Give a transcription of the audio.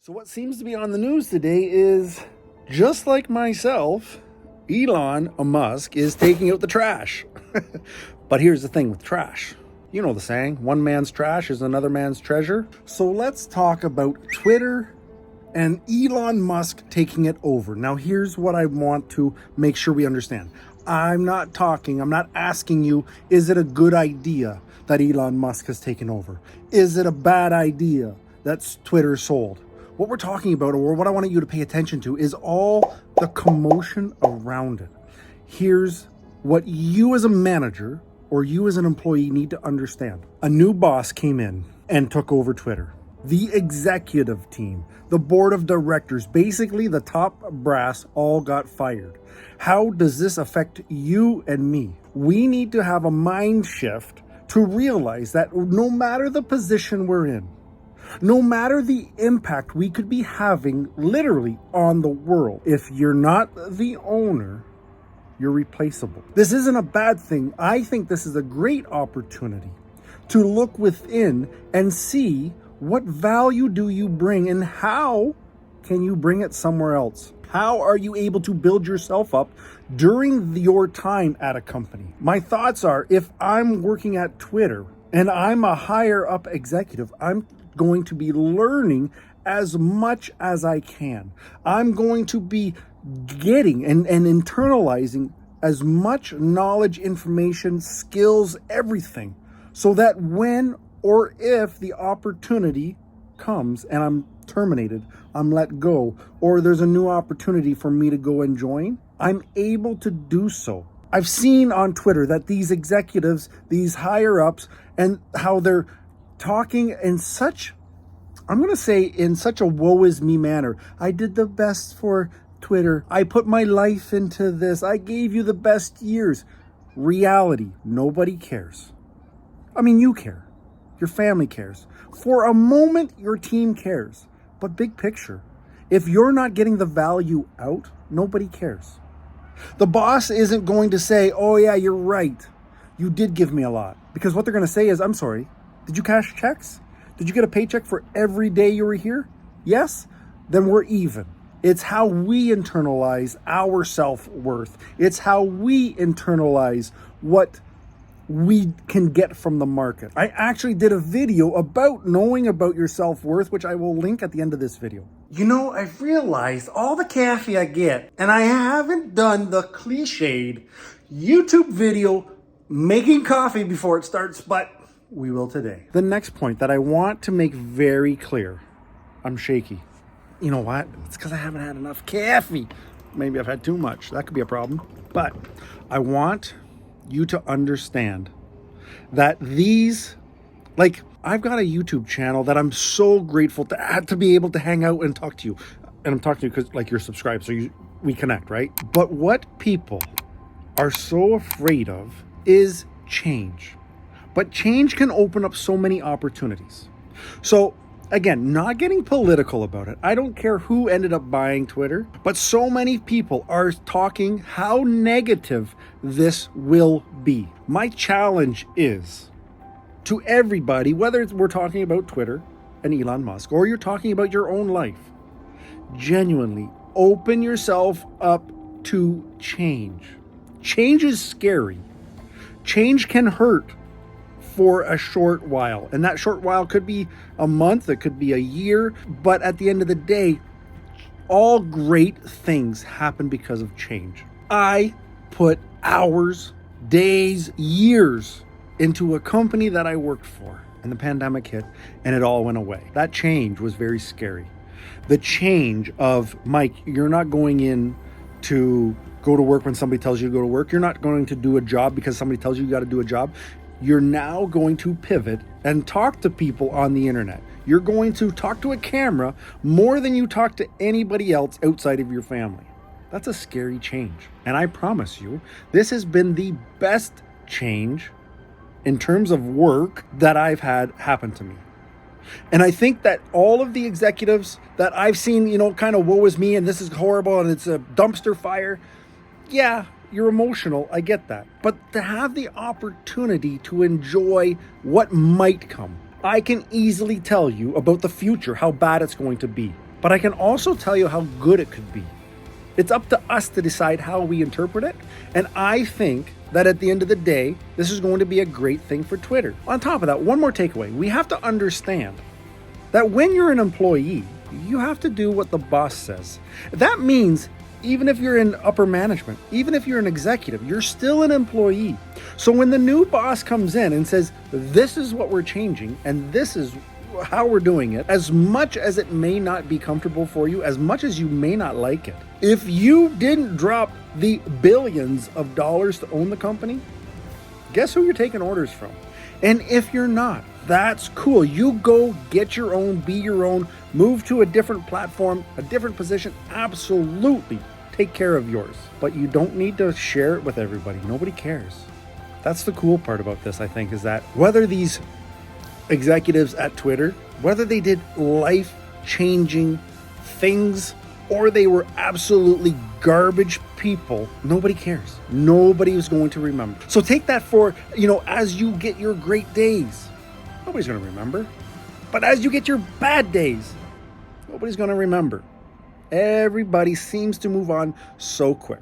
So what seems to be on the news today is, just like myself, Elon Musk is taking out the trash. But here's the thing with trash. You know the saying, one man's trash is another man's treasure. So let's talk about Twitter and Elon Musk taking it over. Now here's what I want to make sure we understand. I'm not asking you, is it a good idea that Elon Musk has taken over? Is it a bad idea that Twitter sold? What we're talking about, or what I want you to pay attention to, is all the commotion around it. Here's what you as a manager or you as an employee need to understand. A new boss came in and took over Twitter. The executive team, the board of directors, basically the top brass all got fired. How does this affect you and me? We need to have a mind shift to realize that no matter the position we're in, no matter the impact we could be having literally on the world, if you're not the owner, you're replaceable. This isn't a bad thing. I think this is a great opportunity to look within and see what value do you bring and how can you bring it somewhere else? How are you able to build yourself up during your time at a company? My thoughts are, if I'm working at Twitter and I'm a higher up executive, I'm going to be learning as much as I can. I'm going to be getting and internalizing as much knowledge, information, skills, everything, so that when or if the opportunity comes and I'm terminated, I'm let go, or there's a new opportunity for me to go and join, I'm able to do so. I've seen on Twitter that these executives, these higher ups, and how they're talking in such, I'm going to say in such a woe is me manner. I did the best for Twitter. I put my life into this. I gave you the best years. Reality, nobody cares. I mean, you care. Your family cares. For a moment, your team cares. But big picture, if you're not getting the value out, nobody cares. The boss isn't going to say, oh yeah, you're right. You did give me a lot. Because what they're going to say is, I'm sorry, did you cash checks? Did you get a paycheck for every day you were here? Yes? Then we're even. It's how we internalize our self-worth. It's how we internalize what we can get from the market. I actually did a video about knowing about your self-worth, which I will link at the end of this video. You know, I've realized all the coffee I get, and I haven't done the cliched YouTube video making coffee before it starts, but we will today. The next point that I want to make very clear, I'm shaky. You know what? It's because I haven't had enough coffee. Maybe I've had too much. That could be a problem. But I want you to understand that these, like, I've got a YouTube channel that I'm so grateful to be able to hang out and talk to you. And I'm talking to you because, like, you're subscribed, so we connect, right? But what people are so afraid of is change. But change can open up so many opportunities. So again, not getting political about it. I don't care who ended up buying Twitter, but so many people are talking how negative this will be. My challenge is to everybody, whether we're talking about Twitter and Elon Musk, or you're talking about your own life, genuinely open yourself up to change. Change is scary. Change can hurt for a short while. And that short while could be a month, it could be a year, but at the end of the day, all great things happen because of change. I put hours, days, years into a company that I worked for, and the pandemic hit and it all went away. That change was very scary. The change of, Mike, you're not going in to go to work when somebody tells you to go to work. You're not going to do a job because somebody tells you got to do a job. You're now going to pivot and talk to people on the internet. You're going to talk to a camera more than you talk to anybody else outside of your family. That's a scary change. And I promise you, this has been the best change in terms of work that I've had happen to me. And I think that all of the executives that I've seen, you know, kind of woe is me and this is horrible and it's a dumpster fire. Yeah, you're emotional, I get that. But to have the opportunity to enjoy what might come, I can easily tell you about the future, how bad it's going to be. but I can also tell you how good it could be. It's up to us to decide how we interpret it. And I think that at the end of the day, this is going to be a great thing for Twitter. On top of that, one more takeaway. We have to understand that when you're an employee, you have to do what the boss says. That means even if you're in upper management, even if you're an executive, you're still an employee. So when the new boss comes in and says, this is what we're changing and this is how we're doing it, as much as it may not be comfortable for you, as much as you may not like it, if you didn't drop the billions of dollars to own the company, guess who you're taking orders from? And if you're not, that's cool. You go get your own, be your own, move to a different platform, a different position. Absolutely take care of yours. But you don't need to share it with everybody. Nobody cares. That's the cool part about this, I think, is that whether these executives at Twitter, whether they did life-changing things or they were absolutely garbage people, nobody cares. Nobody is going to remember. So take that for, as you get your great days, nobody's going to remember. But as you get your bad days, nobody's going to remember. Everybody seems to move on so quick.